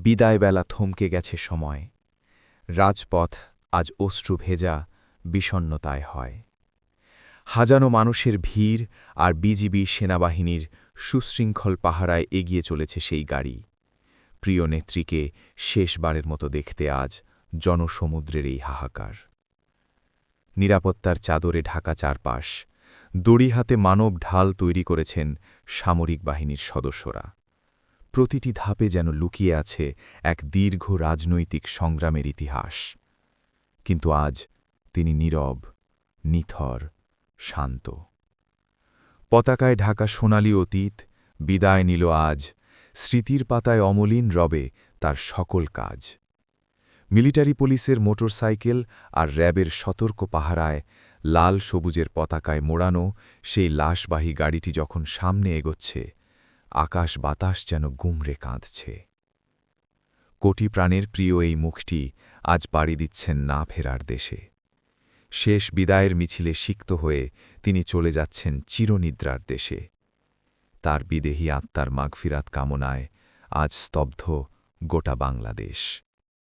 বিদায়বেলা থমকে গেছে সময়। রাজপথ আজ অশ্রু ভেজা, বিষণ্নতায় হয়। হাজানো মানুষের ভিড় আর বিজিবি সেনাবাহিনীর সুশৃঙ্খল পাহারায় এগিয়ে চলেছে সেই গাড়ি। প্রিয় নেত্রীকে শেষবারের মতো দেখতে আজ জনসমুদ্রের এই হাহাকার। নিরাপত্তার চাদরে ঢাকা চারপাশ, দড়ি হাতে মানব ঢাল তৈরি করেছেন সামরিক বাহিনীর সদস্যরা। প্রতিটি ধাপে যেন লুকিয়ে আছে এক দীর্ঘ রাজনৈতিক সংগ্রামের ইতিহাস। কিন্তু আজ তিনি নীরব, নিথর, শান্ত। পতাকায় ঢাকা সোনালি অতীত বিদায় নিল আজ, স্মৃতির পাতায় অমলিন রবে তার সকল কাজ। মিলিটারি পুলিশের মোটরসাইকেল আর র্যাবের সতর্ক পাহারায় লাল সবুজের পতাকায় মোড়ানো সেই লাশবাহী গাড়িটি যখন সামনে এগোচ্ছে, আকাশ বাতাস যেন গুমরে কাঁদছে। কোটি প্রাণের প্রিয় এই মুখটি আজ পাড়ি দিচ্ছেন না ফেরার দেশে। শেষ বিদায়ের মিছিলে সিক্ত হয়ে তিনি চলে যাচ্ছেন চিরনিদ্রার দেশে। তার বিদেহী আত্মার মাগফিরাত কামনায় আজ স্তব্ধ গোটা বাংলাদেশ।